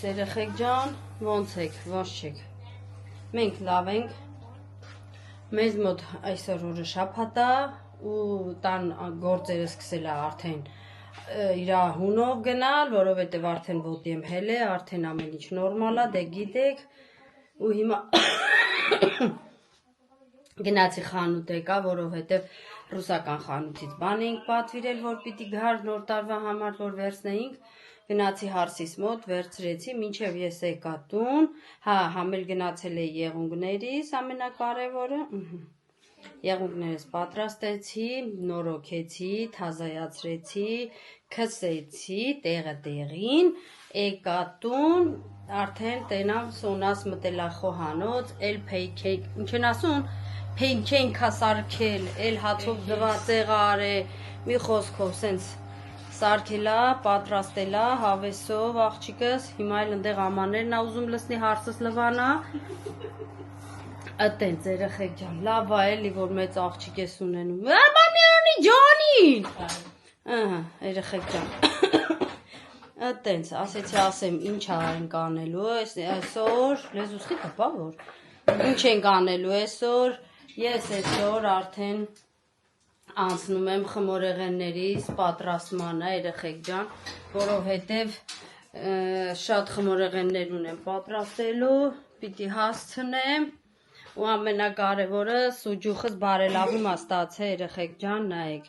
երեխեք ջան, ոնց եք, ոնց չեք։ Մենք լավ ենք։ Մեզ մոտ այսօր օրը շաբաթ է ու տան գործերը սկսել է արդեն իր հունով գնալ, որովհետև արդեն ոտի եմ հել է, արդեն ամեն ինչ նորմալ է, դե գիտեք, ու հիմա գնացի խանութ եկա, որովհետև ռուսական խանութից բան էինք պատվիրել, որ պիտի գար նոր տարվա համար, որ վերցնեինք, գնացի հարսիս մոտ, վերցրեցի, մինչև ես եկա տուն, համել գնացել էի եղունգներիս, ամենակարևորը, եղունգներս պատրաստեցի, նորոգեցի, թազայացրեցի, քսեցի, տեղը տեղին, եկա տուն, արդեն տենամ սոնաս մտելա խոհանոց, էլ փեյքեյք, ինչ են ասում, փեյքեյք հա սարքել, էլ հացով դվածեղ արե, մի խոսքով, սենց սարքելա, պատրաստելա, հավեսով, աղջիկս, հիմա էլ ընդեղ ամաներն ա ուզում լսնի հարցս լվանա, ըտենց երեխեք ջան, լավ ա էլի, որ մեծ աղջիկ ես ունենում, ամաներնի ջանին, երեխեք ջան, ըտենց, ասեցի ասեմ, ինչ ա ենք անելու, այսօր, լեզուսի կպա որ, ինչ ենք անելու այսօր, ես այսօր արդեն անցնում եմ խմորեղեններիս պատրաստմանը, երեխեք ջան, որովհետև շատ խմորեղեններ ունեմ պատրաստելու, պիտի հասցնեմ, ու ամենակարևորը սուջուխս բարելավում ա ստացել, երեխեք ջան, նայեք,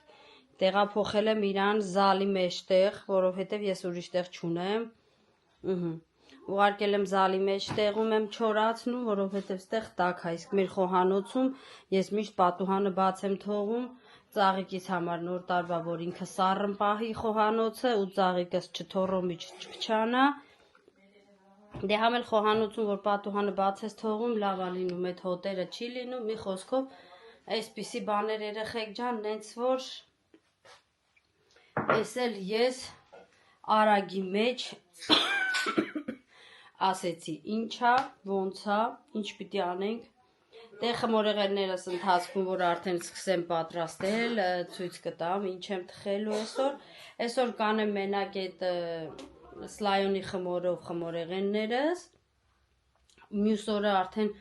տեղափոխել եմ իրան զալի մեջտեղ, որովհետև ես ուրիշ տեղ չունեմ, ուղարկել եմ զալի մեջտեղում եմ չորացնում, որովհետև ստեղ տաք է, իսկ մեր խոհանոցում ես միշտ պատուհանը բաց եմ թողում, ծաղիկիս համար նոր տարվա, որ ինքը սառն պահի խոհանոցը ու ծաղիկս չթորոմի չփչանա, դե համել խոհանոցում, որ պատուհանը բաց ես թողում, լավ ա լինում, այդ հոտերը չի լինում, մի խոսքով, այսպիսի բաներ երեխեք ջան, նենց որ ես էլ ես արագի մեջ ասեցի ինչա, ոնցա, ինչ պիտի անենք, դե խմորեղեններս ընթացքում, որ արդեն սկսեմ պատրաստել, ցույց կտամ, ինչ եմ թխելու այսօր կանեմ մենակ այդ սլայոնի խմորով խմորեղեններս, մյուս օրը արդեն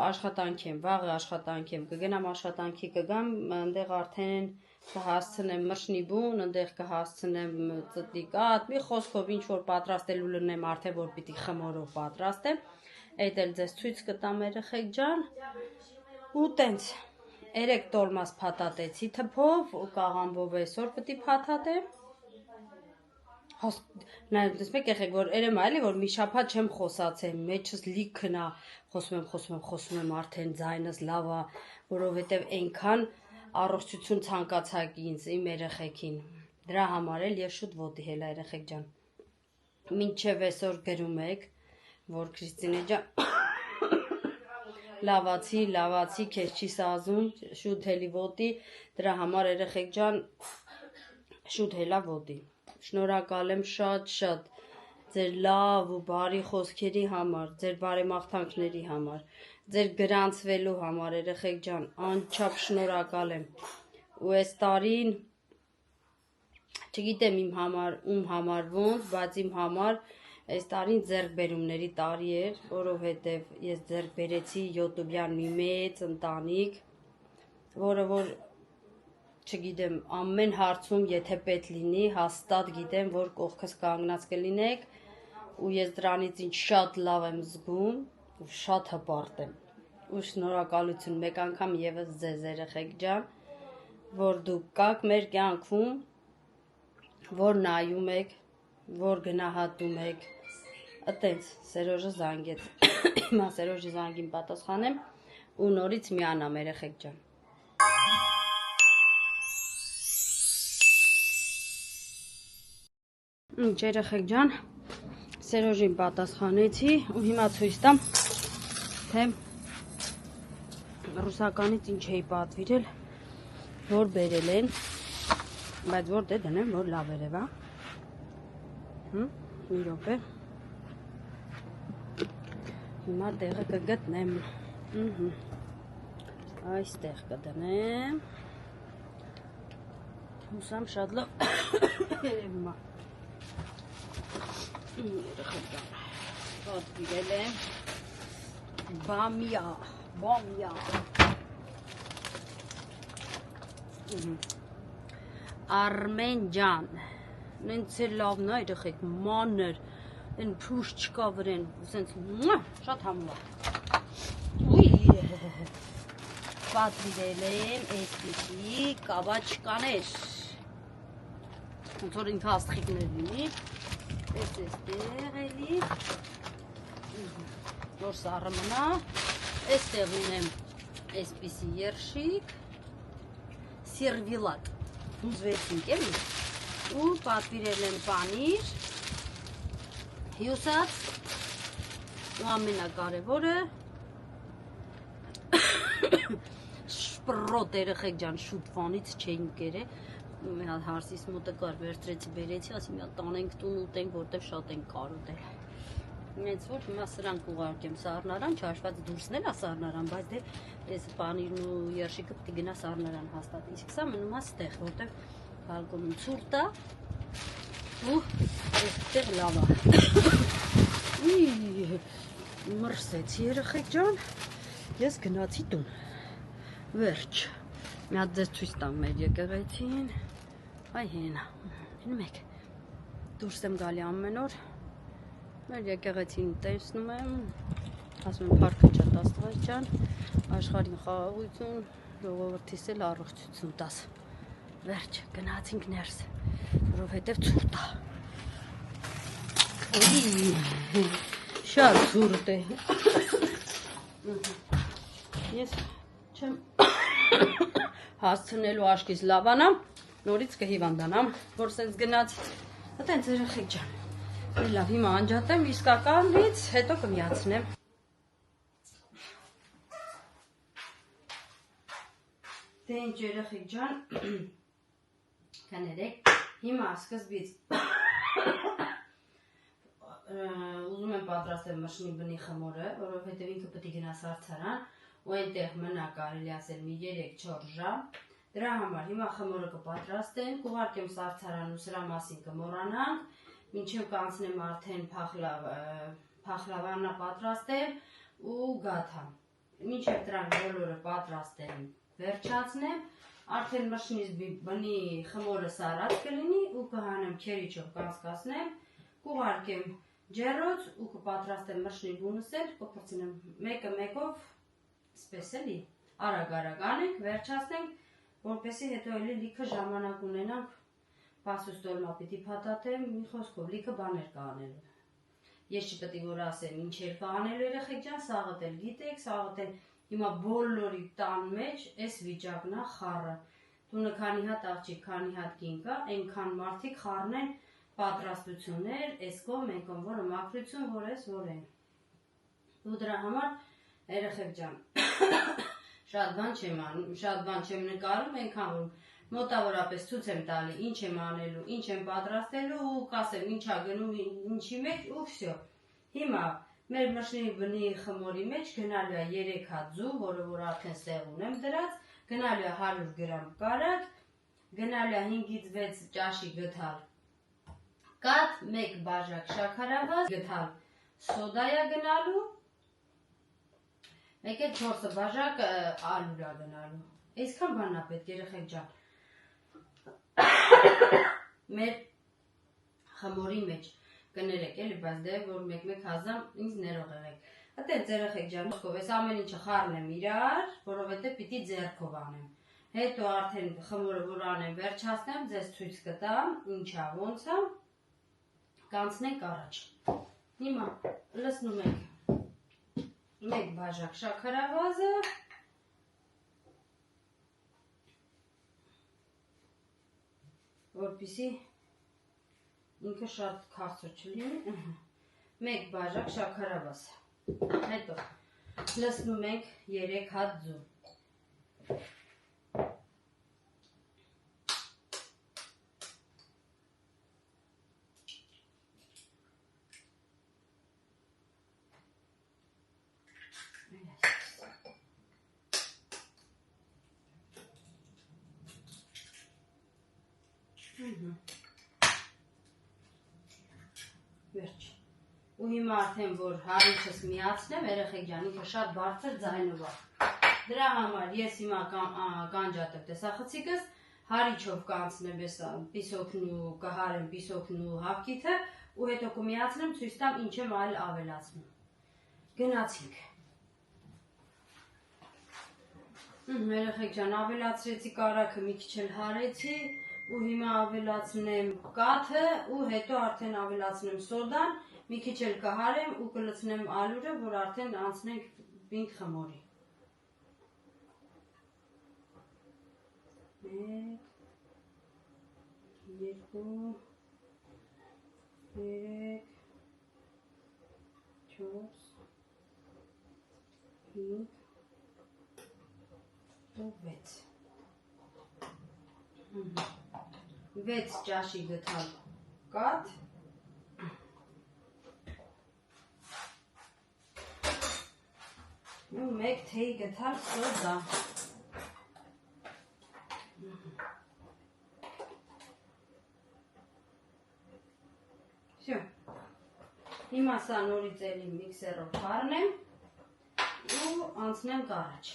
աշխատանքի եմ, վաղը աշխատանքի եմ, կգնամ աշխատանքի կգամ, ընդեղ արդեն կհասցնեմ մրշնի բուն, ընդեղ կհասցնեմ ծտիկատ, մի խոսքով ինչ որ պատրաստելու լնեմ արդեն, որ պիտի խմորով պատրաստեմ, այդ էլ ձեզ ցույց կտամ երեխեք ջան, ու տենց, 3 տոլմաս փաթաթեցի թփով, ու կաղամբով այսօր պիտի փաթաթեմ, տեսնեք եղեք, որ երեմ այլի, որ մի շաբաթ չեմ խոսացել, մեջս լիքն ա, խոսում եմ, արդեն ձայնս լավ ա, որովհետև այնքան առողջություն ցանկացաք ինձ, իմ երեխեքին, դրա համար էլ ես շուտ ոտի հելա երեխեք ջան, մինչև այսօր գրում եք, որ Քրիստինե ջան, լավացի, քեզ չի սազում, շուտ հելի ոտի, դրա համար երեխեք ջան, շուտ հելա ոտի, շնորհակալ եմ շատ, ձեր լավ ու բարի խոսքերի համար, ձեր բարեմաղթանքների համար, ձեր գրանցվելու համար, երեխեք ջան, անչափ շնորհակալ եմ, ու այս տարին, չգիտեմ իմ համար, ում համար ոնց, բայց իմ համար, այս տարին ձեռքբերումների տարի էր, որովհետև ես ձեռք բերեցի յոթուբյան մի մեծ ընտանիք, որը որ, չգիտեմ, ամեն հարցում, եթե պետք լինի, հաստատ գիտեմ, որ կողքս կանգնած կլինեք, ու ես դրանից ինչ շատ լավ եմ զգում, ու շատ հպարտ եմ, ու շնորհակալություն մեկ անգամ ևս ձեզ երեխեք ջան, որ դուք կաք մեր կյանքում, որ նայում եք, որ գնահատում եք, ըտենց Սերոժը զանգեց, հիմա Սերոժի զանգին պատասխանեմ, ու նորից միանամ երեխեք ջան։ Ինչ երեխեք ջան, Սերոժին պատասխանեցի, ու հիմա ցույց տամ, թե ռուսականից ինչ էի պատվիրել, որ բերել են, բայց որ դե դնեմ, որ լավ երևա, մի րոպե, հիմա տեղը կգտնեմ, այստեղ կդնեմ, հուսամ շատ լավ երևում է, երեխեք ջան, պատվիրել եմ բամիա Արմեն ջան նենց է լավն է երեխեք մանր են փուշ չկա վրեն սենց շատ համով պատվիրել եմ այսպիսի կաբաչկաներ ոնց որ ինքը աստղիկներ լինի այստեղ էլի որ սառը մնա այստեղ ունեմ այսպիսի երշիկ սերվիլատ ուզվեցինք էլի ու պատվիրել եմ պանիր հյուսած ու ամենակարևորը շպրոտ երեխեք ջան շուտ վանից չէին կերե մի հատ հարսիս մոտը կար վերցրեցի բերեցի ասի մի հատ տանենք տուն ուտենք որտեվ շատ ենք կարոտել ինձ որ հիմա սրանք ուղարկեմ սառնարան չհաշված դուրսն էլ է սառնարան բայց դե այս պանիրն ու երշիկը պետք է գնա սառնարան հաստատ իսկ սա մնում է ստեղ որտեվ բալկոնում ցուրտ է ու այստեղ լավ է մրսեցի երեխեք ջան ես գնացի տուն վերջ մի հատ ձեզ ցույց տամ մեր եկեղեցին այ հենա հինում եք դուրս եմ գալի ամեն օր մեր եկեղեցին տեսնում եմ ասում եմ փառքը ջան Աստված ջան աշխարհին խաղաղություն ժողովրդիս էլ առողջություն տաս վերջ գնացինք ներս որովհետև ցուրտ է շատ ցուրտ է ես չեմ հասցնելու աշկից լավանամ նորից կհիվանդանամ որ սենց գնացի այտենց երեխեք ջան լավ հիմա անջատեմ իսկականից հետո կմիացնեմ դե ինչ երեխեք ջան կներեք հիմա սկզբից ուզում եմ պատրաստել մշնի բնի խմորը որովհետև ինքը պետք է գնա սառցարան ու այնտեղ մնա կարելի ասել մի 3-4 ժամ դրա համար հիմա խմորը կպատրաստեմ կուղարկեմ սառցարան ու սրա մասին կմոռանանք մինչև կանցնեմ արդեն փախլավանա պատրաստեմ ու գաթա մինչև դրանք բոլորը պատրաստեմ վերջացնեմ արդեն մշնի բնի խմորը սառած կլինի ու կհանեմ քերիչով կանցկացնեմ կուղարկեմ ջեռոց ու կպատրաստեմ մշնի բունս էլ կփրցնեմ մեկը մեկով սպես էլի արագ անենք վերջացնենք որպեսզի հետո էլի լիքը ժամանակ ունենանք պասուստոլմա պիտի փաթաթեմ մի խոսքով լիքը բաներ կա անելու ես չպետք է որ ասեմ ինչեր կա անելու երեխեք ջան սաղդ էլ գիտեք սաղդ էլ հիմա բոլորի տան մեջ այս վիճակն է խառը տունը քանի հատ աղջիկ քանի հատ կին կա այնքան մարդիկ խառն են պատրաստություններ այս կողմ այն կողմ որը մաքրություն որ էս որ են ու դրա համար երեխեք ջան շատ բան չեմ նկարում այնքան որ մոտավորապես ցույց եմ տալի ինչ եմ անելու ինչ եմ պատրաստելու ու կասեմ ինչա գնում ինչի մեջ ու վсё հիմա մեր մշնի բնի խմորի մեջ գնալու է 3 հատ ձու որը որ արդեն ստեղ ունեմ դրած գնալու է 100 գրամ կարագ գնալու է 5-ից 6 ճաշի գթալ կաթ 1 բաժակ շաքարավազ գթալ սոդայա գնալու 1-4 բաժակ ալյուրա գնալու այսքան բան է պետք երեխեք ջան մեր խմորի մեջ կներեք էլի բայց դե որ մեկ-մեկ հազամ ինձ ներող եղեք այտենց երեխեք ջան այս ամեն ինչը խառնեմ իրար որովհետև պիտի ձեռքով անեմ հետո արդեն խմորը որ անեմ վերջացնեմ ձեզ ցույց կտամ ինչա ոնց է կանցնենք առաջ հիմա լսնում եք 1 բաժակ շաքարավազը որպեսզի ինքը շատ քաղցր չլինի 1 բաժակ շաքարավազ հետո լսնում ենք 3 հատ ձու Վերջ ու հիմա արդեն որ հարիչս միացնեմ, երեխեք ջան, ինքը շատ բարձր ձայնով է։ Դրա համար ես հիմա կանջատեմ տեսախցիկս, հարիչով կանցնեմ պիսոքն ու կհարեմ պիսոքն ու հավկիթը ու հետո կմիացնեմ ցույց տամ ինչ եմ այլ ավելացնում։ Գնացինք։ Երեխեք ջան, ավելացրեցի կարագը մի քիչ էլ հարեցի ու հիմա ավելացնեմ կաթը ու հետո արդեն ավելացնեմ սոդան, մի քիչ էլ կհարեմ ու կլցնեմ ալուրը, որ արդեն անցնենք պինդ խմորի։ 1 2 3 4 5 6 ճաշի գթալ կաթ ու 1 թեյ գթալ սոդա։ Всё։ Հիմա սա նորից էլի միքսերով խառնեմ ու անցնեմ կարաջ։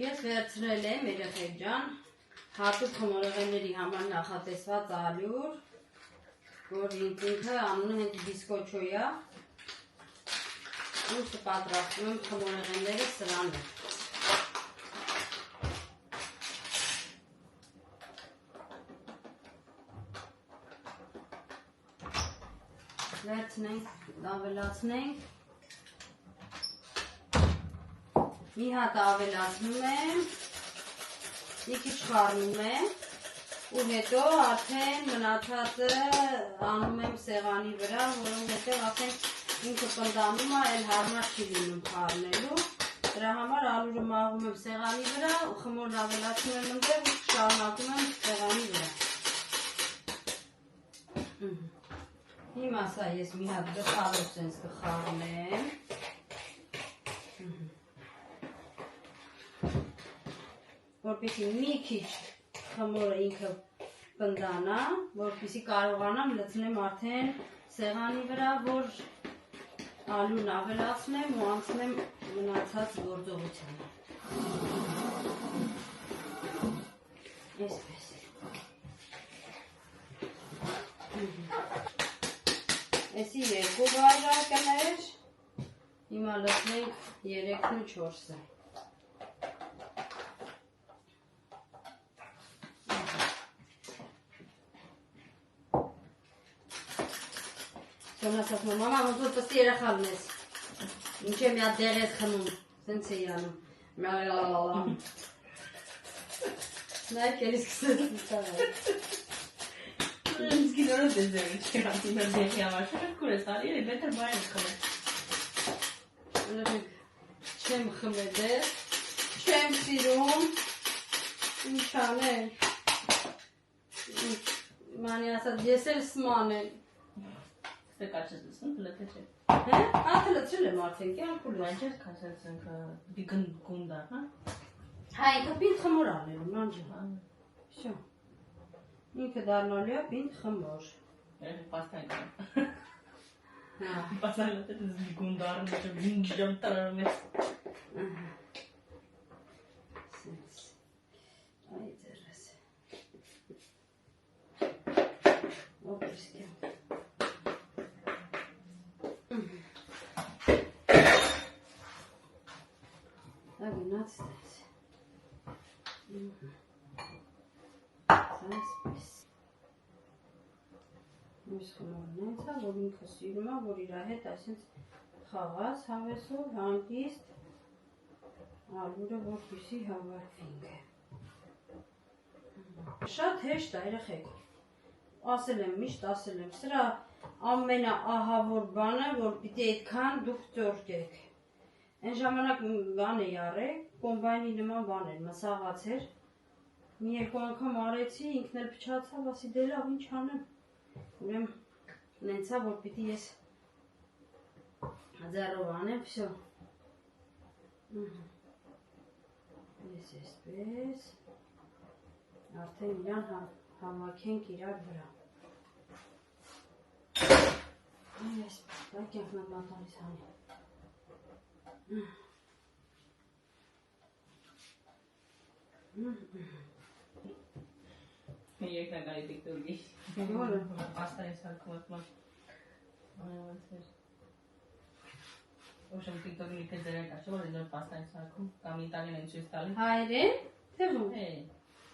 Ես վերցրել եմ երեխեք ջան հատուկ խմորեղենների համար նախատեսված ալյուր, որ ինքը անունը հենց բիսկոչո է ու պատրաստում եմ խմորեղենները սրանով։ Վերցնենք, ավելացնենք։ Մի հատ ավելացնում եմ, մի քիչ խառնում եմ ու հետո արդեն մնացածը անում եմ սեղանի վրա, որովհետև արդեն ինքը պնդանում է, էլ հարմար չի լինում խառնելու։ Դրա համար ալուրը մաղում եմ սեղանի վրա, խմորն ավելացնում եմ ընդեղ ու շարունակում եմ սեղանի վրա։ Հիմա սա ես մի հատ գլխավոր սենց կխառնեմ։ Որպեսզի մի քիչ խմորը ինքը պնդանա, որպեսզի կարողանամ լցնեմ արդեն սեղանի վրա, որ ալյուն ավելացնեմ ու անցնեմ մնացած գործողությանը։ Այսպես։ Էսի 2 բաժակն էր, հիմա լցնենք 3-ն ու 4-ը։ Սոնաս ասում, մամա, ոնց որ պստի երեխա լինես, ինչ է մի հատ դեղ ես խմում, սենց էի անում, նայք էլ իսկսես լիցավ է։ Ինձ գինորոս ես ձեր ինչ կրացին մեր դեղի համար, շուր կուր ես արի, էլի բետր բայ ես խմել։ Չեմ խմել դեղ, չեմ սիրում, ինչ անել, մանի ասած, ես էլ սման եմ։ Կաչ ես լսնում, լթե չէ։ Հե, աթը լցրել եմ արդեն, կյանքուլ Այն չէր կասած ինքը գունդար, հա։ Հա, ինքը պինդ խմոր անելու, մանջը։ Շո։ Ինքը դառնալու է պինդ խմոր։ Պաստան կա։ Հա։ Պաստան լթե գունդարը մեջը վինջ ժամ տրարում ես։ Սենց։ Այ ձերս։ Ոպրս կյան։ Գնաց տես։ Սանսպես։ Մյուս խմորն ենցա, որ ինքը սիրում է, որ իր հետ այսինց խաղաս հավեսով, հանգիստ, ալուրը որպեսզի հավաքվինք է։ Շատ հեշտ է, երեխեք։ Ասել եմ, միշտ ասել եմ, սրա ամենաահավոր բանը, որ պիտի այդքան դուք ծորկեք։ Այն ժամանակ բան էի արել, կոմբայնի նման բան էր, մսաղաց էր։ Մի երկու անգամ արեցի, ինքն էլ փչացավ, ասի դե լավ, ինչ անեմ։ Ուրեմն նենցա, որ պիտի ես ձեռով անեմ, վсё։ Այսպես արդեն իրան համակենք իրար վրա։ Այսպես, դակ ենք մենք մատալիս հանի։ Երկնականի տիկտորգի։ Որը։ Պաստայի սարքում ատման։ Ոչմ տիկտորգի մի քեզ դերակ աշը, որ նոր պաստայի սարքում, կամ իտալին են չույս տալի։ Հայրեն, թե ո՞ւմ։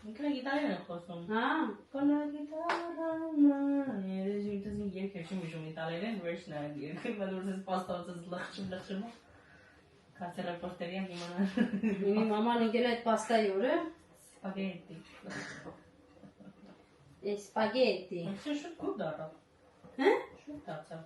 Ինքնա իտալին են խոսում։ Հա։ Կոնա գիտարան, ես երգեր չեմ հիշում իտալերեն, վերջն է երգը, բայց որ ես պաստացած լղջում։ Կացի ռեպորտերի եմ իմանալ։ Իմի մաման ընկել այդ պաստայի օրը։ Սպագետի։ Սպագետի։ Շուտ կուր դարավ։ Հա։ Շուտ դարձավ։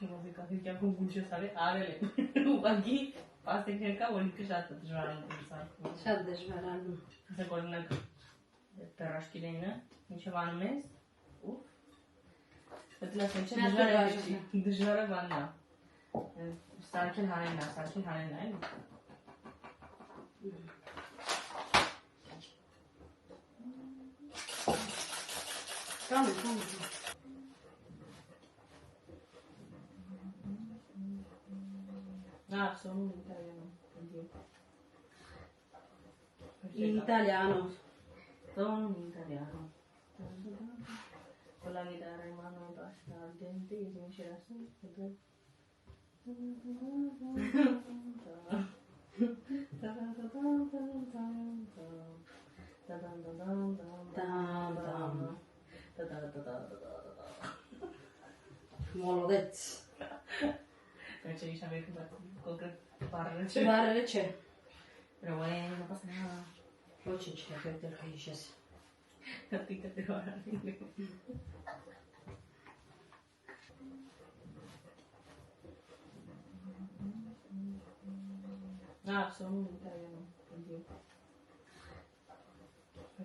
Մոզիկա հյուրքյակում գունչես արել եմ։ Ուղագի պաստեքներ կա, որ ինքը շատ դժվար են սարքում։ Շատ դժվար անում։ Ասենք օրինակ պերաշկիլենը, ինչև անում ես, Բայց լասեն չէ դժվարը բանն է։ Սարքել հանենն է, էլի։ Կամ։ Sono in italiano. In italiano. Sono in italiano. Con la chitarra in mano e basta al dente, io mi c'era sempre. Молодец. Invece di sapere che parlare c'è. Però non passa nada. Очень c'è per te che сейчас. Capito te ora. Sono in italiano.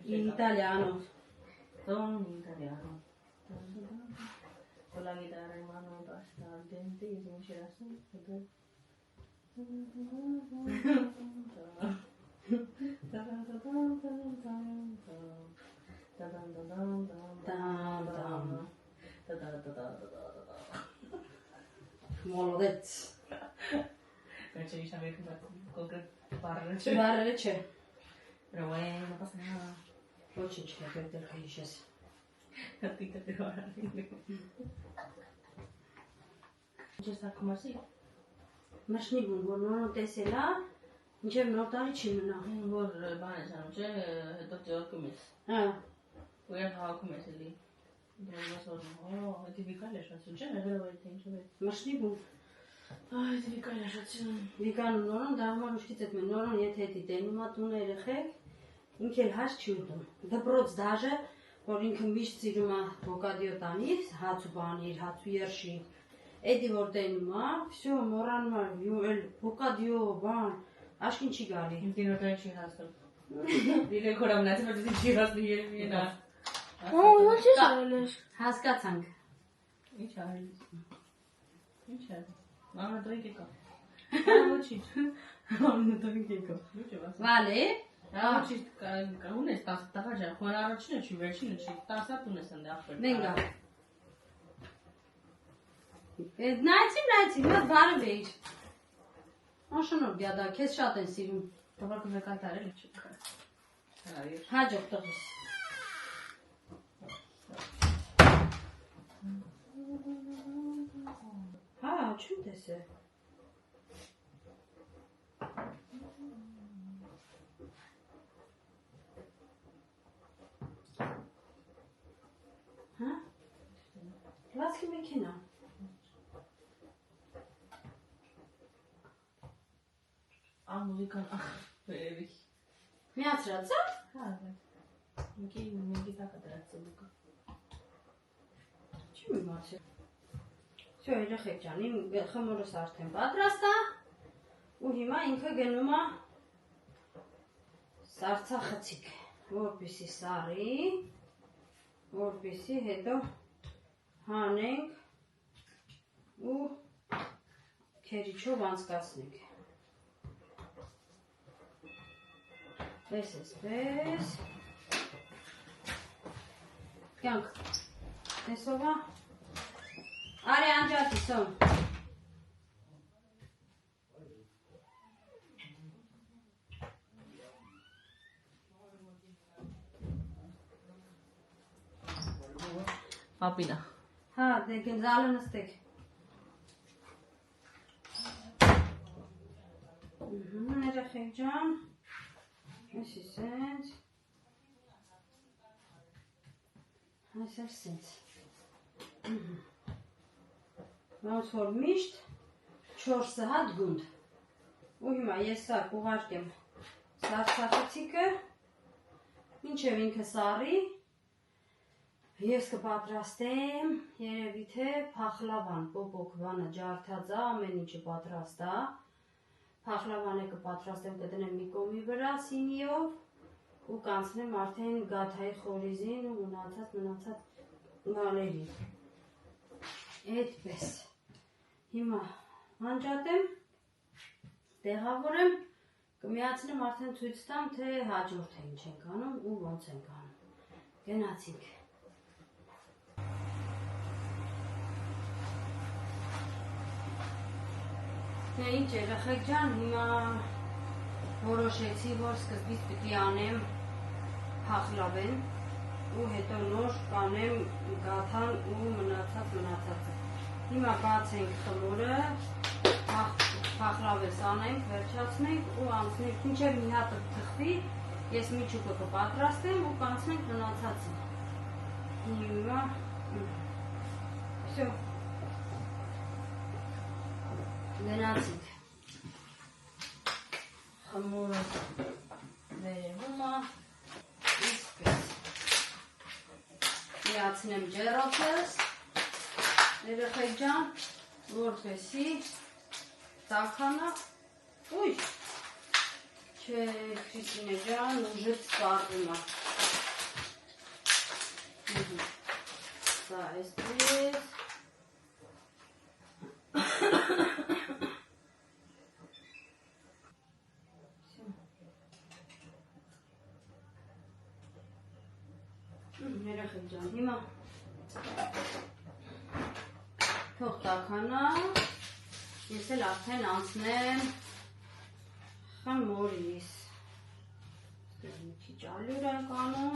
In italiano. Sono in italiano. Con la chitarra in mano e basta al dente, io mi c'era sempre. Молодец. Invece di sapere che parlare c'è. Però non passa nada. Очень c'è per te che сейчас. Capito te ora. Ինչ ես ակում ասի։ Մաշնիգուն, որ նորոն տեսելա, ինչև նոր տարի չի մնա։ Որ բան ես անում, չէ, հետո ծեղքում ես։ Հա։ Ու երբ հավաքում ես էլի։ Դրոմ ես որում, հետի վիկալ ես ասում, չէ, նեղերով այդ է ինչով է։ Մաշնիգուն։ Այդ վիկալ ես ասում։ Վիկան ու նորոն, դա համար ուշքից էտ մեն, նորոն եթե հետի տենում ատուն երեխեք, ինք էլ հաց չի ուտում։ Դպրոց դաժը, որ ինքը միշտ սիրում է բոկադիո տանից, հաց ու բանիր, հաց ու երշի։ Էդի որ տենում է, վсё, մորանում է, էլ բոկադիո, բան, աշկին չի գալի։ Ինքին որտեղ չի հասնում։ Իրենք որ ամնացի, որ դի չի հասնում երևի նա։ Ինչ ես արել ես։ Հասկացանք։ Ինչ արել ես։ Ինչ արել։ Մամա դու եկա։ Ոչինչ։ Մամա դու եկա։ Ինչ ես։ Վալե։ Ոչինչ, ունես 10 տղա ջան, խոն առաջինը չի, վերջինը չի, 10 հատ ունես ընդ ախպեր։ Venga։ Նայեցի, նա բարև էիր։ Անշնոր գյադա, քեզ շատ են սիրում։ Տղակը վեկան տարել չի։ Հաջող տղես։ Հա, չում տես է։ Հա? Լացքի մեքենա։ Մուզիկան վերևի։ Միացրած է։ Հա, մեկի տակա դրած է լուկը։ Չի իմացել։ Всё, երեխեք ջան, իմ խմորս արդեն պատրաստ է։ Ու հիմա ինքը գնում է սարցախցիկ, որպեսի սարի, որպեսի հետո հանենք ու քերիչով անցկացնենք։ Էսպես։ Կյանք, տեսովա, արի անջատի սոմ։ Պապինա։ Հա, դե գնձալը նստեք։ Երեխեք ջան, այսի սենց, այսել սենց, ոնց որ միշտ 4 հատ գունդ, ու հիմա ես սա կուղարկեմ սարսախեցիկը, մինչև ինքը սարի, ես կպատրաստեմ, երևի թե փախլավան, պոպոկվանը ջարդածա, ամեն ինչը պատրաստա, փախլավանը կպատրաստեմ կդնեմ մի կոմի վրա սինիով ու կանցնեմ արդեն գաթայի խորիզին ու մնացած բաներին։ Այդպես։ Հիմա անջատեմ, տեղավորեմ, կմիացնեմ արդեն ցույց տամ, թե հաջորդը ինչ ենք անում ու ոնց ենք անում։ Գնացինք։ Դե ինչ երեխեք ջան, հիմա որոշեցի, որ սկզբից պիտի անեմ փախլավեն ու հետո նոր կանեմ գաթան ու մնացածը։ Հիմա բացենք խմորը, փախլավես անենք, վերջացնենք ու անցնենք, մինչև մի հատը թխվի, ես միջուկը կպատրաստեմ ու կանցնենք մնացածը։ Հիմա, всё. Գնացինք, խմորը վերևում է, իսպես, միացնեմ ջեռոցս, երեխեք ջան, որպեսի տաքանա, ուй, չէ, Քրիստինե ջան, ուժը սպառվում է, սա այսպես, երեխեք ջան, հիմա թող տաքանա, ես էլ արդեն անցնեմ խմորիս, մի քիչ ալյուր ենք անում,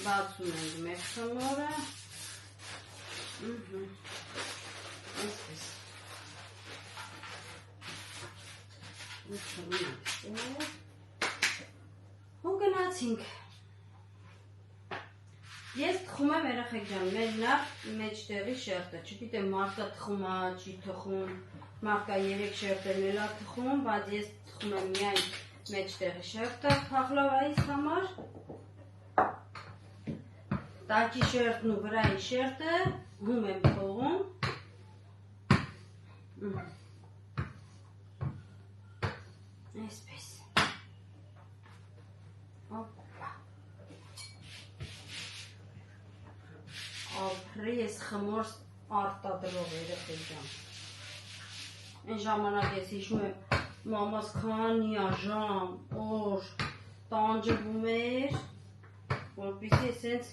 բացում ենք մեր խմորը, այսպես, ու գնացինք, ես թխում եմ երեխեք ջան, մեր նախ մեջտեղի շերտը, չգիտեմ մարդը թխում է, չի թխում, մարդկա 3 շերտերն էլ է թխում, բայց ես թխում եմ միայն մեջտեղի շերտը փախլավայից համար, տակի շերտն ու վրայի շերտը հում եմ թողում, այսպես, ապրի ես խմոր արտադրող երեխեք ջան, այն ժամանակ ես հիշում եմ, մամաս քանի ժամ, օր տանջվում էր, որպեսզի ես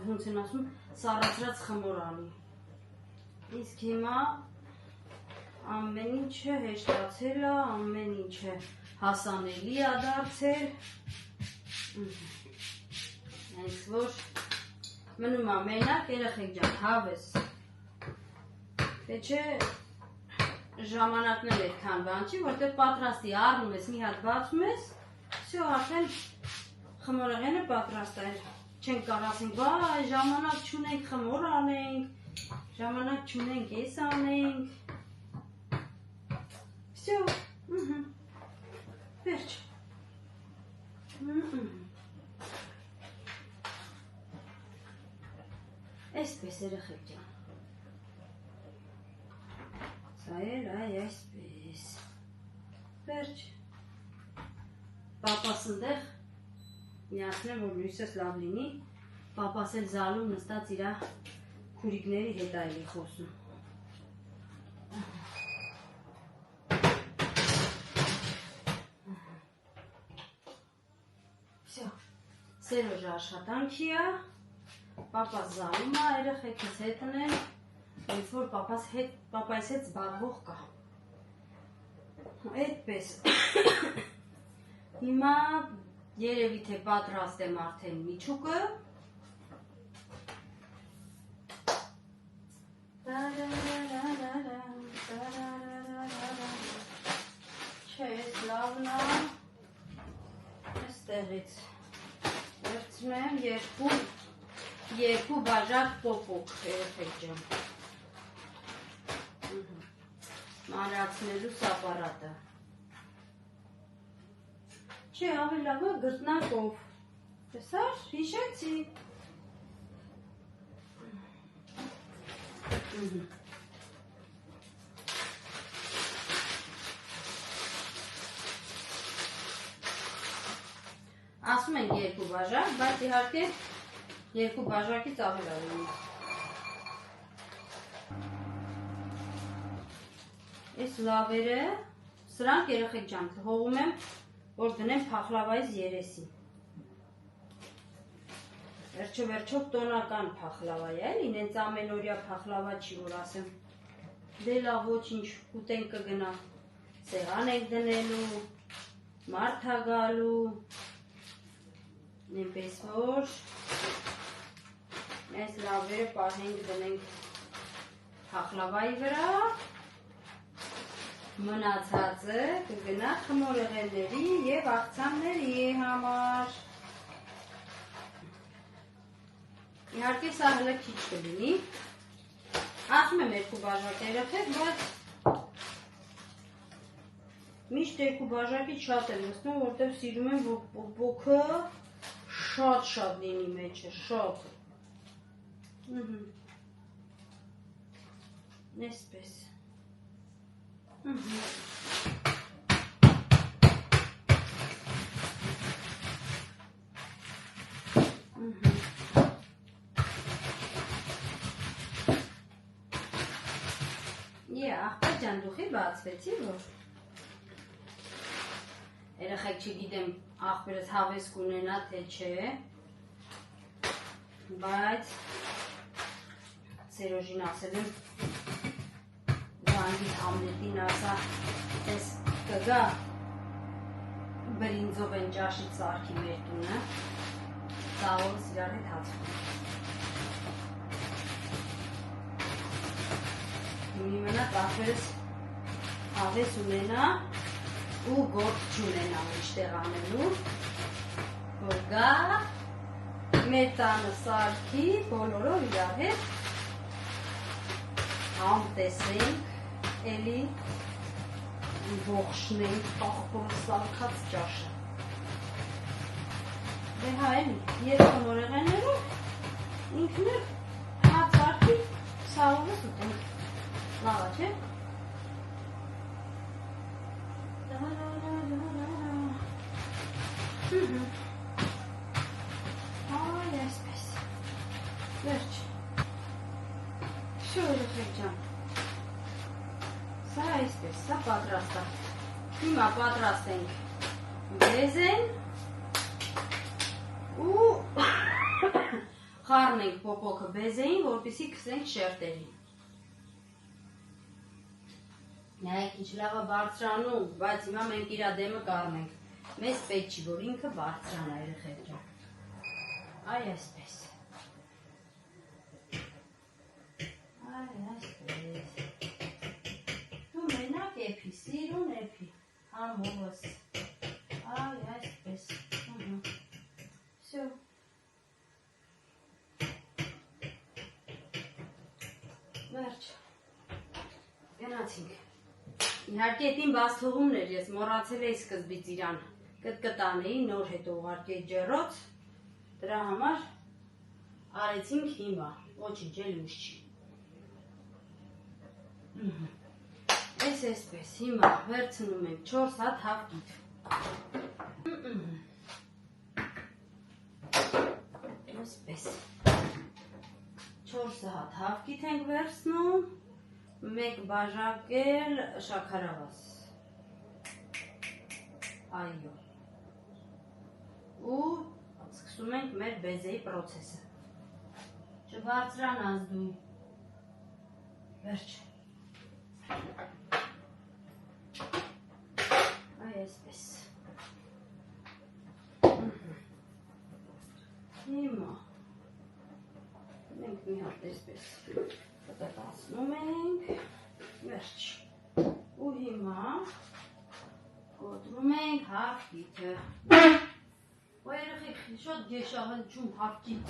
ոնց են ասում, սառացրած խմոր անի, իսկ հիմա ամեն ինչը հեշտացել է, ամեն ինչը հասանելի է դարձել, հենց որ մնում է մենակ երեխեք ջան, հավես, թե չէ ժամանակն էլ այդքան բան չի, որտեղ պատրաստի առնում ես, մի հատ բացում ես, всё արդեն խմորեղենը պատրաստ է, չենք կարող ասենք, վայ, ժամանակ չունենք խմոր անենք, ժամանակ չունենք էս անենք, всё, վերջ, այսպես երեխեք ջան, սա էլ այսպես, վերջ, պապաս ընդեղ միացնեմ, որ լույսս լավ լինի, պապաս էլ զալում նստած իրա քուրիկների հետ այլի խոսում, Սերոժ աշխատանքի է, պապաս զարում է, երեխեքս հետն են, ոնց որ պապայիս հետ զբաղվող կա։ Այդպես, հիմա երևի թե պատրաստ եմ արդեն միջուկը, չէ, ես լավն է, այստեղից վերցնեմ երկու բաժակ պոպոկ, երեխեք ջան, մանրացնելու սապարատը, չէ, ավելի լավ է գրտնակով, տեսար, հիշեցի, ասում ենք երկու բաժակ, բայց իհարկե երկու բաժակից ավել ավելի։ Այս լավերը, սրանք երեխեք ջան, հողում եմ, որ դնեմ փախլավայից երեսին։ Վերջո տոնական փախլավա է, ինենց ամենօրյա փախլավա չի, որ ասեմ, դե լավ ոչինչ ուտենք կգնա, սեղան եք դնելու, մարդ ա գալու, նայնպես որ այս լավերը պահենք դնենք փախլավայի վրա, մնացածը կգնա խմորեղենների և աղցանների համար։ Իհարկե սա հլը քիչ կլինի, ասում եմ երկու բաժակ երեխեք, բայց միշտ երկու բաժակից շատ եմ լսնում, որտեղ սիրում եմ, որ պոպոքը շատ լինի մեջը, շատ։ Այսպես։ Աղբեր ջան, դուխի բացվեցի, որ երեխեք չգիտեմ աղբերս հավես կունենա, թե չէ, բայց Սերոժին ասել եմ զանգի Համլետին ասա, ես կգա բրինձով են ճաշից սարքի մեր տունը, ծաղորս իրար հետ հացվում։ Մի մնաց աղբերս հավես ունենա ու գործ չունենա միշտեղ անելու, որ գա մեր տանը սարքի բոլորով իրար հետ համ տեսենք, էլի ողջնենք աղբորը սարքած ճաշը։ Դե հա էլի, երկու նորեղեններով ինքն էլ հաց սարքի սաղովս ուտենք։ Լավա, չէ։ Այ, այսպես։ Վերջ։ Շո երեխեք ջան։ Սա այսպես, սա պատրաստ է։ Հիմա պատրաստ ենք բեզեն ու խառնենք պոպոկը բեզեին, որպեսզի քսենք շերտերին։ Նայեք ինչ լավ է բարձրանում, բայց հիմա մենք իր դեմը կառնենք։ Մեզ պետք չի, որ ինքը բարձրանա երեխեք ջան։ Այ այսպես։ Այ այսպես։ Դու մենակ էփի, սիրուն էփի, համովս։ Այ այսպես։ Всё։ Վերջ։ Գնացինք։ Իհարկե էտին բաց թողումն էր, ես մոռացել էի սկզբից իրան կտկտանեի, նոր հետո ուղարկեի ջեռոց, դրա համար արեցինք հիմա, ոչինչ էլ ուշ չի։ Այս այսպես, հիմա վերցնում ենք 4 հատ հավկիթ։ Այսպես, 4 հատ հավկիթ ենք վերցնում, մեկ բաժակ էլ շաքարավազ, այո, ու սկսում ենք մեր բեզեի պրոցեսը։ Չբարձրանաս դու։ Վերջ։ Այ այսպես։ Հիմա մենք մի հատ այսպես կտտացնում ենք, վերջ, ու հիմա կոտրում ենք հավկիթը, ու երեխեք շոտ գեշաղել չում հավկիթ,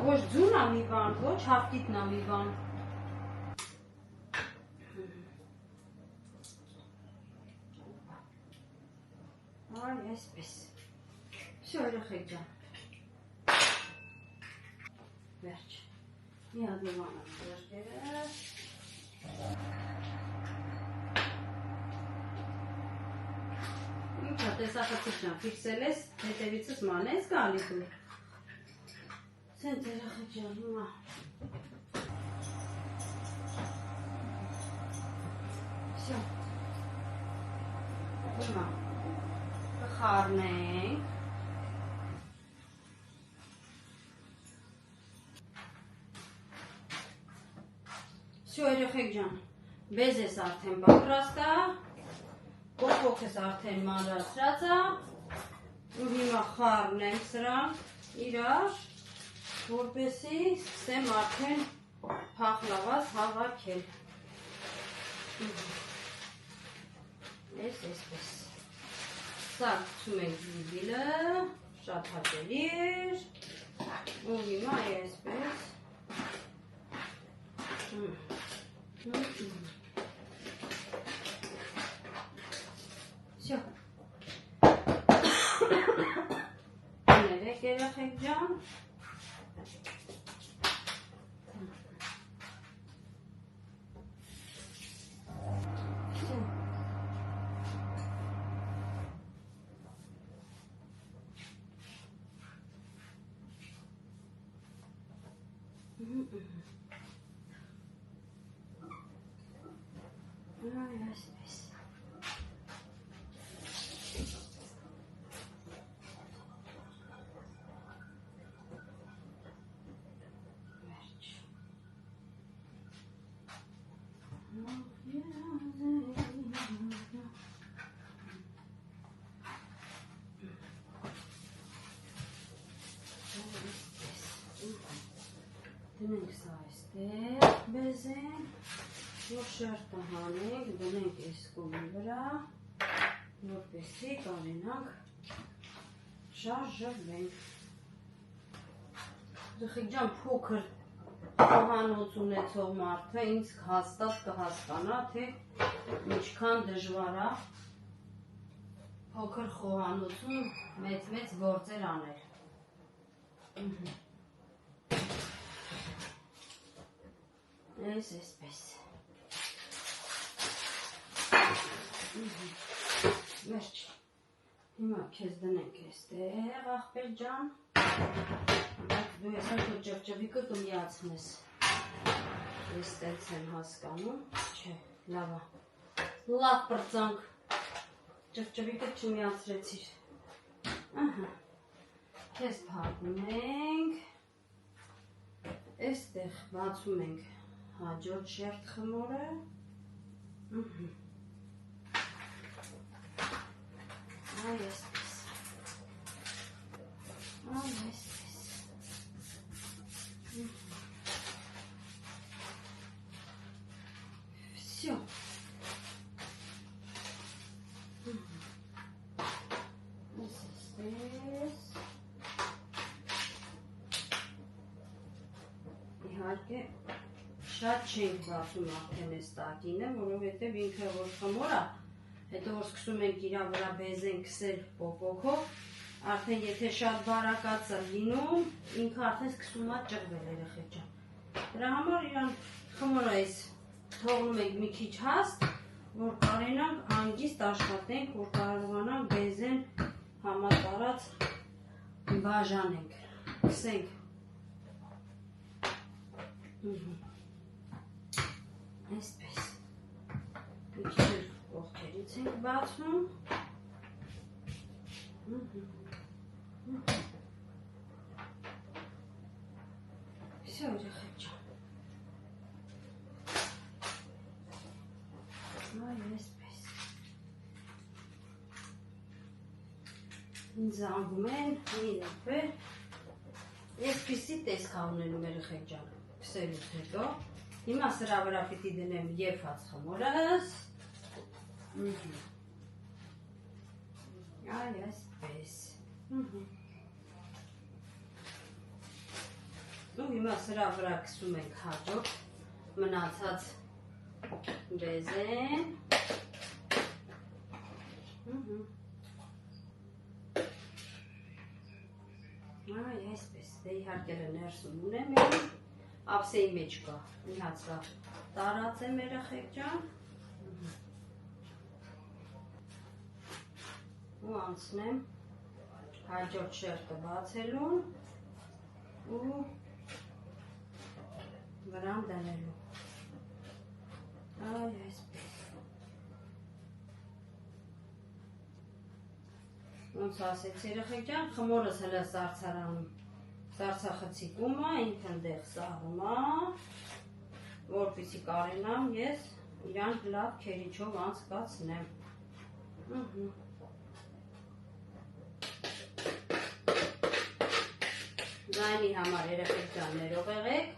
ոչ ձուն ամի բան, ոչ հավկիթն ամի բան, այ այսպես, շո երեխեք ջան, վերջ, մի հատ լվանա վերջերը, Ինչա տեսախցիկ ջան, ֆիքսել ես, հետևիցս մանես գալի դու, սենց երեխեք ջան, հիմա, վսյո, հիմա, կխարնենք, Всё, երեխեք ջան, բեզես արդեն պատրաստ է, կոկոքս արդեն մանրացրած է, ու հիմա խառնենք սրանք իրար, որպեսզի սկսեմ արդեն փախլավազ հավաքել։ Այսպես։ Սա գցում ենք բիբիլը, շատ հաճելի էր, ու հիմա այսպես։ Всё. Ներեք երեխեք ջան։ Всё. Այ այսպես։ Վերջ։ Դնենք սա այստեղ բեզեն, որ շերտը հանենք, դնենք այս կողմի վրա, որպեսզի կարենանք շարժվենք։ Երեխեք ջան, փոքր խոհանոց ունեցող մարդը ինձ հաստատ կհասկանա, թե ինչքան դժվար է փոքր խոհանոցում մեծ գործեր անել։ Այսպես։ Վերջ։ Հիմա քեզ դնենք այստեղ, աղբեր ջան։ Դու ես այդ ճղճվիկը կմիացնես։ Ես տենց եմ հասկանում, չէ, լավ է։ Լավ պրծանք։ Ճղճվիկը չմիացրեցիր։ Ահա։ Քեզ փակում ենք։ Այստեղ բացում ենք հաջորդ շերտ խմորը։ Այ այսպես։ Այ այսպես։ Всё։ Այսպես։ Իհարկե շատ չենք բացում արդեն այս տակինը, որովհետև ինքը որ խմոր է, հետո որ սկսում ենք իրա վրա բեզեն քսել պոպոքով, արդեն եթե շատ բարակած է լինում, ինքը արդեն սկսում է ճղվել երեխեք ջան։ Դրա համար իրան խմորը այս թողնում ենք մի քիչ հաստ, որ կարենանք անգիստ աշխատենք, որ կարողանանք բեզեն համատարած բաժանենք, քսենք։ Այսպես։ Մի քիչ կողքերից ենք բացում։ Ինձ զանգում են, իրեքվեր, ես պիսի տեսքա ունենում երեխեք ջան, պսելուց հետո, հիմա սրա վրա պիտի դնեմ եփած խմորս, այ այսպես, ու հիմա սրա վրա կսում ենք հաջող մնացած բեզեն, այ այսպես, դե իհարկե ներսում ունեմ էի, ապսեի մեջ կա, մի հացվա տարած եմ երեխեք ջան, ու անցնեմ հաջորդ շերտը բացելուն ու վրան դնելու, այ այսպես, ոնց ասեց երեխեք ջան, խմորս հլը սարցարանում, սարցախցիկում է, ինքն դեղ սաղում է, որպիսի կարենամ ես իրան լավ քերիչով անցկացնեմ, Զայնի համար երեխեք ջան ներող եղեք,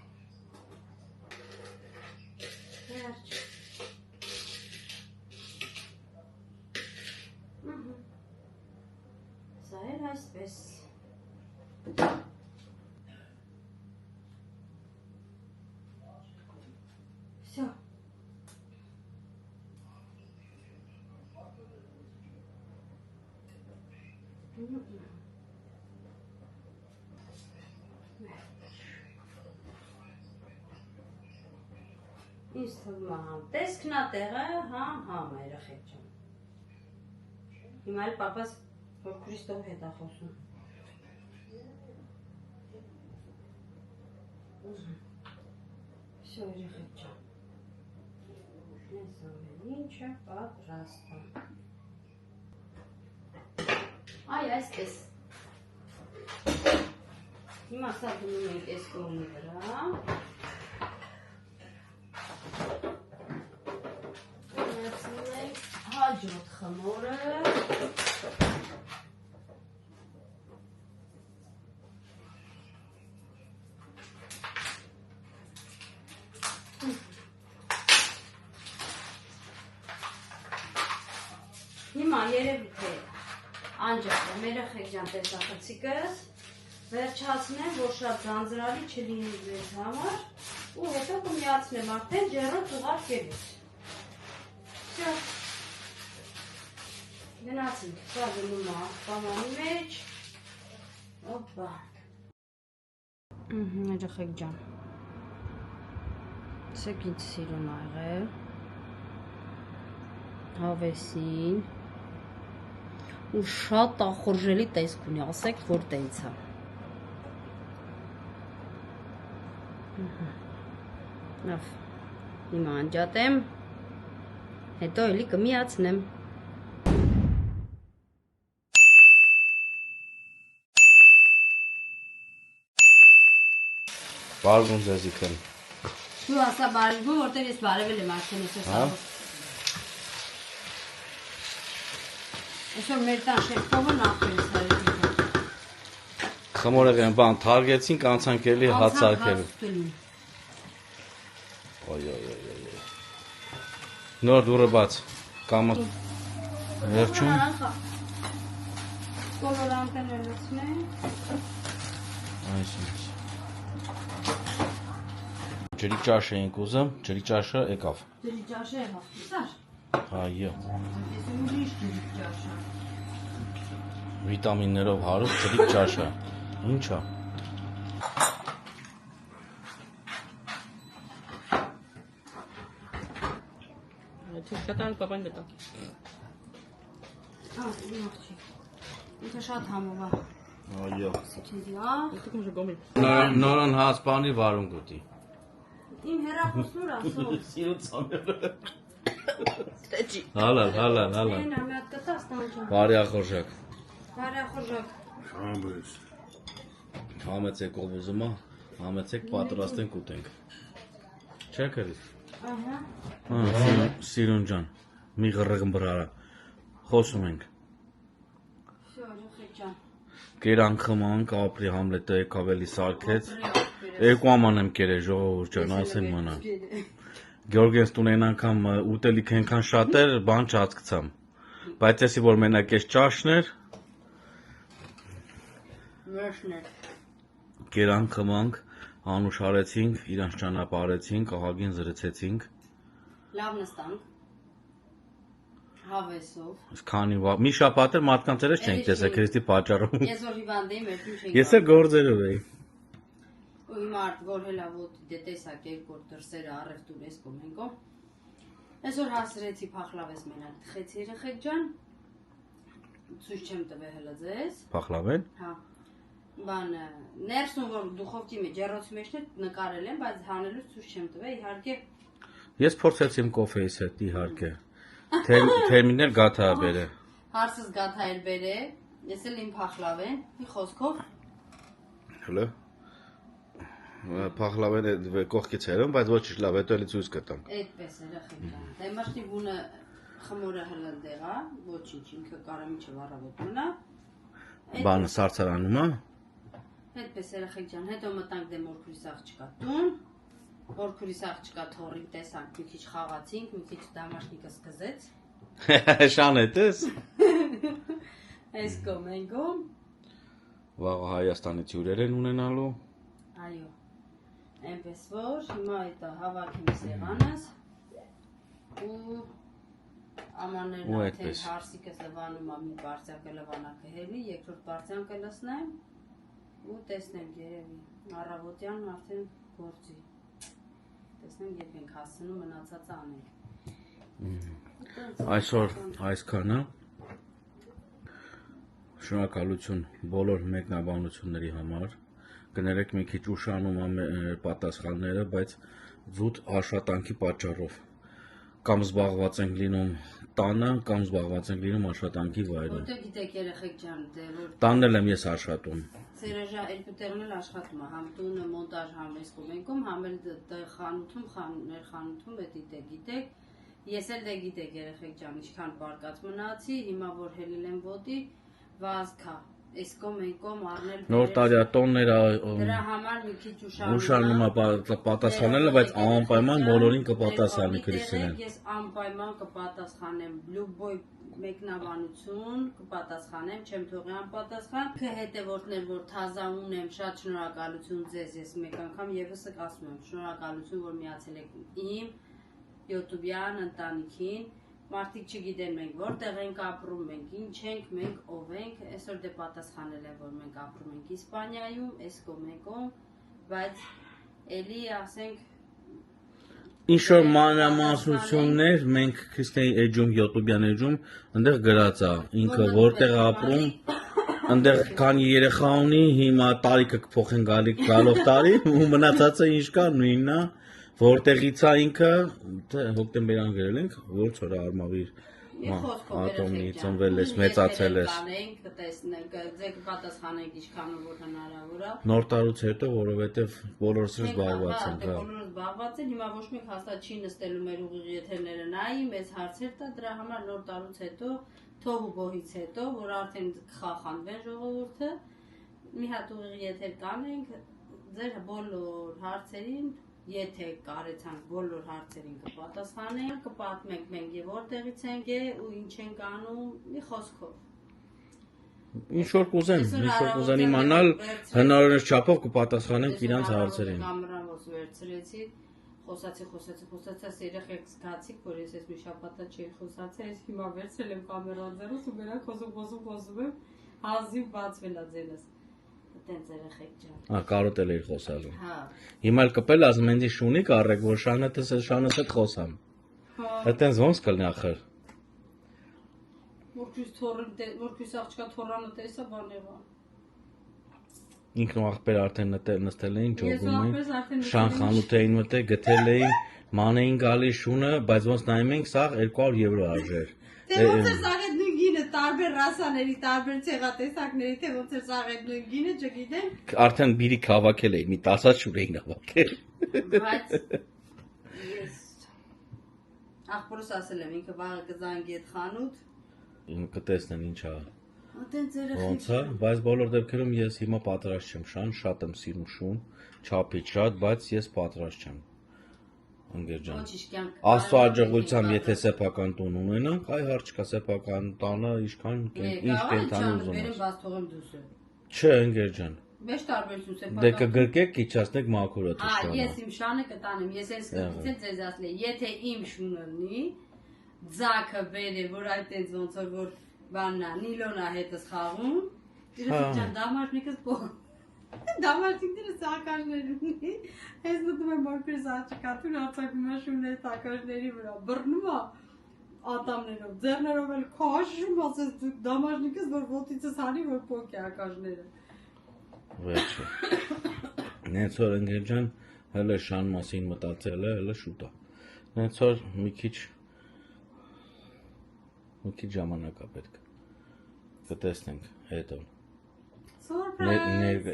վերջ, սա էլ այսպես, վսյո, ինձ թվում է համ տեսքնա տեղը, համ երեխեք ջան, հիմա էլ պապաս որ Քրիստով հետ է խոսում, վսյո երեխեք ջան, ես ամեն ինչը պատրաստ է, այ այսպես, հիմա սա դնում ենք այս կողմի վրա, հաջորդ խմորը, հիմա երևի թե անջատեմ երեխեք ջան տեսախցիկս, վերջացնեմ, որ շատ ձանձրալի չլինի ձեզ համար ու հետո կմիացնեմ արդեն ջեռոց ուղարկելուց, գնացինք, սա գնում է աղբամանի մեջ, օպա, երեխեք ջան, սեք ինձ սիրուն ա եղել, հավեսին, ու շատ ախորժելի տեսք ունի, ասեք, որ տենց է, լավ, հիմա անջատեմ, հետո էլի կմիացնեմ, Բարգուն ձեզիքն։ Դու ասա բարևում, որտեղ ես բարևել եմ արդեն ես ասաղով։ Այսօր մեր տան շեփովը նախվել ես հարետիկը։ Խմորեղեն բան թարգեցինք, անցանք էլի հացարկելու։ Ոյ։ Նոր դուրը բաց, կամը վերջում։ Կոլորանտեն լցնեն։ Այսինչ։ Ջրի ճաշ էինք ուզում, ջրի ճաշը եկավ։ Ջրի ճաշը եղավ, սար։ Այո։ Ես ուրիշ ջրի ճաշը։ Վիտամիններով հարուստ ջրի ճաշը։ Ինչ է։ Շատան կապան գտա։ Աղջիկ։ Ինքը շատ համով է։ Այո։ Սիչեզի, Դուք ուժը գոմի։ Նորան հաց բանի վարում գուտի։ Իմ հեռախոսնուր ասող։ Սիրուն ցաները։ Տեջի։ Հալալ։ Էն ամյատ կտա ստանջան։ Բարի ախորժակ։ Բարեախորժակ։ Համեցեք ով ուզում է, համեցեք պատրաստենք ուտենք։ Չէ՞ քրի։ Ահա։ Սիրուն ջան, մի ղրղմբրարա։ Խոսում ենք։ Всё, երեխեք ջան։ Կերանքը մանք ապրի Համլետը եկավ էլի սարքեց։ Երկու աման եմ կերել ժողովուրդ ջան, ասեմ մանա։ Գյորգենս տունեն անգամ ուտելիք այնքան շատ էր, բան չհասկացամ։ Բայց էսի որ մենակ էս ճաշն էր, Մերշներ։ կերանքը մանք Անուշ արեցինք, իրանց ճանապարհեցինք, աղագին զրցեցինք։ Լավ նստանք։ Հավեսով։ Քանի մի շաբաթ էր մարդկանց երես չենք տեսել Քրիստի պատճառով։ Ես որ հիվանդ եմ, երբեք չենք։ Ես էլ գործերով էի։ Ու հիմա որ հելա ոտ դե տեսակ երկու դրսերը առևտուր էս կոմենկո։ Այսօր հասրեցի փախլավես մենակ տխեցի երեխեք ջան։ Ցույց չեմ տվել հələ ձեզ։ Փախլավեն։ Հա։ Բան ներսում որ դուխովքի մեջ ջեռոցի մեջն է նկարել եմ, բայց հանելուց ցույց չեմ տվել, իհարկե։ Ես փորձեցի իմ կոֆեիս հետ իհարկե։ Թերմիներ գաթա բերե։ Հարցս գաթա էլ բերե։ Ես էլ իմ փախլավեն, մի խոսքով։ Հələ։ Փախլավեն է կողքից երեմ, բայց ոչ լավ, հետո էլի ցույց կտամ։ Այդպես երեխեք ջան։ Դե մաշտի բունը խմորը հələ դեղ է, ոչինչ, ինքը կարա միջև առավոտ մնա։ Բանը սարսարանում է։ Այդպես երեխեք ջան, հետո մտանք դե մորքուրիս աղջկա տուն։ Մորքուրիս աղջկա թորին տեսանք, մի քիչ խաղացինք, մի քիչ դամաշնիկը սկզեց։ Շան է տես։ Այս կոմենգո։ Վաղ Հայաստանից հյուրեր են ունենալու։ Այո։ Այնպես որ հիմա այդ հավաքեմ սեղանս ու ամաններն արդեն հարսիկս լվանում է մի բարձակը լվանակը հելի, երկրորդ բարձանքը լսնեմ ու տեսնենք երևի առավոտյան արդեն գործի։ Տեսնենք երբ ենք հասցնում մնացածը անենք։ Այսօր այսքանը շնորհակալություն բոլոր մեկնաբանությունների համար։ Կներեք մի քիչ ուշանում եմ պատասխանները, բայց զուտ աշխատանքի պատճառով կամ զբաղված ենք լինում տանը, կամ զբաղված ենք լինում աշխատանքի վայրում։ Որտե գիտեք երեխեք ջան, դե որ Տանն եմ ես աշխատում։ Սերեժա երկու տեղն էլ աշխատում է, համ տունը մոնտաժ համ էս կոմենկում, համ էլ խանութում, ներխանութում, դա գիտեք։ Ես էլ դե գիտեք երեխեք ջան, ինչքան պարկած մնացի, հիմա որ հելել եմ ոտի, վազքա, էս կոմենկոմ առնել Նոր տարյատոնները դրա համար մի քիչ ուշանում է պատասխանելը, բայց անպայման բոլորին կպատասխանի Քրիստինեն։ Ես անպայման կպատասխանեմ լուբոյ մեկնաբանություն, կպատասխանեմ, չեմ թողի անպատասխան։ Հետևորդներ, որ թազա ունեմ, շատ շնորհակալություն ձեզ, ես մեկ անգամ եւս ասում եմ, շնորհակալություն, որ միացել եք իմ YouTube-յան ընտանիքին։ Մարդիկ չգիտեն մենք որտեղ ենք ապրում, մենք ինչ ենք, մենք ով ենք, այսօր դե պատասխանել են, որ մենք ապրում ենք Իսպանիայում, էս կոմեկում, բայց էլի ասենք Ինչ որ մանրամասնություններ մենք Քրիստիանի էջում, YouTube-յան էջում, այնտեղ գրած է, ինքը որտեղ ապրում, այնտեղ քանի երեխա ունի, հիմա տարիքը կփոխեն գալով տարի, ու մնացածը ինչ կա նույնն է, որտեղից է ինքը, հոկտեմբերյան գրել ենք, որ ծորը արմավիր ատոմի ծնվել ես, մեծացել ես։ Տեսնենք, ձեկ պատասխանենք ինչքան որ հնարավոր է։ Նոր տարուց հետո, որովհետև բոլորս զբաղված ենք, հա։ Բոլորս զբաղված են, հիմա ոչ մեկ հաստատ չի նստելու մեր ուղիղ եթերները նայի, մեծ հարցեր տա, դրա համար նոր տարուց հետո, թող ու բոհից հետո, որ արդեն կխախանվեն ժողովուրդը, մի հատ ուղիղ եթեր կանենք, ձեր բոլոր հարցերին Եթե կարեցանք բոլոր հարցերին կպատասխանենք, կպատմենք մենք եւ որտեղից ենք ու ինչ ենք անում, մի խոսքով։ Ինչ որ կուզեն իմանալ, հնարավորինս չափով կպատասխանենք իրանց հարցերին։ Կամերայով վերցրեցի, խոսացի, երեխեք զգացիք, որ ես այս մի շաբաթա չի խոսացել, ես հիմա վերցրել եմ կամերան ձեռս ու մենակ խոսում եմ, հազիվ բացվել է ձենս։ Տենց երեխեք ջան։ Կարոտել էիր խոսալու։ Հա։ Հիմա էլ կպել ասում ինձ շունի կարեք, որ շանս հետ խոսամ։ Այդտենց ոնց կլինի ախր։ Որքույս աղջկա թորանը տեսա բանեղա։ Ինքն ու աղբեր արդեն նստել էին, ջոգում էին, շան խանութ էին մտել, գտել էին, ման էին գալիս շունը, բայց ոնց նայում ենք, սաղ 200 եվրո արժեր։ Թե ոնց է սաղ այդ նույն գինը, տարբեր ռասաների, տարբեր ցեղատեսակների, թե ոնց է սաղ այդ նույն գինը, չգիտեմ։ Արդեն բիրիկ հավաքել էին, մի 10 շուր էին հավաքել։ Բայց ես աղբորս ասել եմ, ինքը վաղը կզանգի այդ խանութ։ Կտեսնեն ինչ է։ Ատենց Ոնց է, երեխեք։ բայց բոլոր դեպքերում ես հիմա պատրաստ չեմ շան, շատ եմ սիրում շուն, չափից շատ, բայց ես պատրաստ չեմ։ Ընկեր ջան։ Ոչինչ կյանք։ Աստծո աջակցությամբ եթե սեփական տուն ունենանք, այ հարց չկա, սեփական տանը ինչքան ինչ կենթանի ուզում Բերեմ ես։ բաց թողեմ դուսը։ Չէ, ընկեր ջան։ Մեծ տարբերություն սեփական։ Դե կգրկեք, իջացնեք մաքուրը թշնամը։ Ես իմ շանը կտանեմ, ես այն սկզբից էլ ձեզ ասել եմ, եթե իմ շունը լինի, ձակը բերե, որ այդտենց ոնց որ բաննա, նիլոնա հետս խաղում, իրեն դամաշնիկս փող։ Դամաշնիկները սակաշներ ունի, ես մտնում եմ որպես աչքաթուն արձակում եմ շունը սակաշների վրա, բռնում է ատամներով, ձեռներով էլ քաշում, ասես դու դամաշնիկս որ ոտիցս հանի որ փոքի ակաշները։ Վերջը։ Նենց որ ընկեր ջան, հələ շան մասին մտածել է, հələ շուտ է։ Նենց որ մի քիչ ժամանակ է պետք։ Կտեսնենք հետո։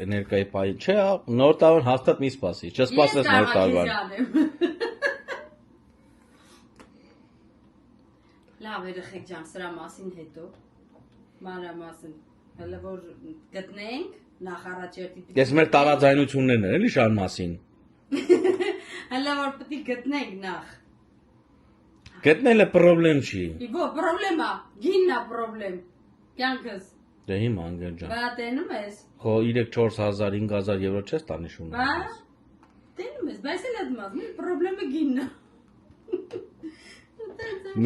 Ներկայի պահի, չէ, նոր տարվան հաստատ մի սպասի, չսպասես նոր տարվան։ Լավ երեխեք ջան, սրա մասին հետո մանրամասն հələ որ գտնենք նախարարչերտի Ես մեր տարաձայնություններն են էլի շան մասին։ հələ որ պետք է գտնենք նախ։ Գտնելը պրոբլեմ չի։ Իբո պրոբլեմա, գիննա պրոբլեմ։ Կյանքս։ Դե հիմա ընկեր ջան։ Բա տենում ես։ Խո 3-4000, 5000 եվրո չես տանի շունը։ Բա տենում ես, բայց էլ այդ մասն պրոբլեմը գիննա։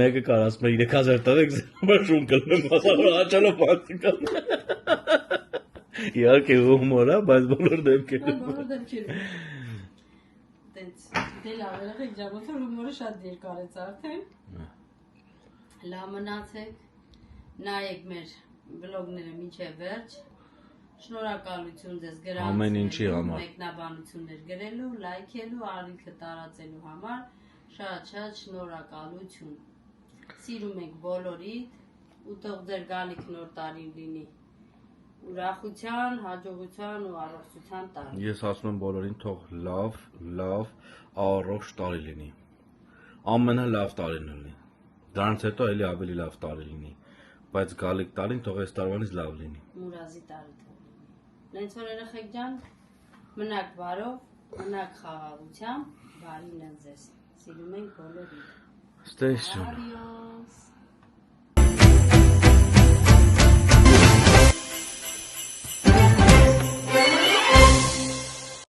Մեկը կար ասում է 3000 տվեք, զրամա շուն կլեմ, ասում աչալով պատկան։ Իհարկե հումոր է, բայց բոլոր դեպքերում։ Բոլոր դեպքերում։ Տենց, դե լավ երեխեք ջան, ոնց որ հումորը շատ երկար է արդեն։ Լավ մնացեք, նայեք մեր վլոգները մինչև վերջ։ Շնորհակալություն ձեզ Ամեն ինչի գրանցելու, համար։ մեկնաբանություններ գրելու, լայքելու, առիթը տարածելու համար շատ շնորհակալություն։ Սիրում ենք բոլորիդ, ու թող ձեր գալիք նոր տարին լինի ուրախության, հաջողության ու առողջության տարի։ Ես ասում եմ բոլորին թող լավ, առողջ տարի լինի։ Ամենալավ տարին լինի։ Դրանից հետո էլի ավելի լավ տարի լինի, բայց գալիք տարին թող այս տարվանից լավ լինի։ Մուրազի տարի թող լինի։ Նենց որ երեխեք ջան, մնաք բարով, մնաք խաղաղությամբ, բարին ձեզ։ Սիրում ենք բոլորին։ Stay tuned. Adios.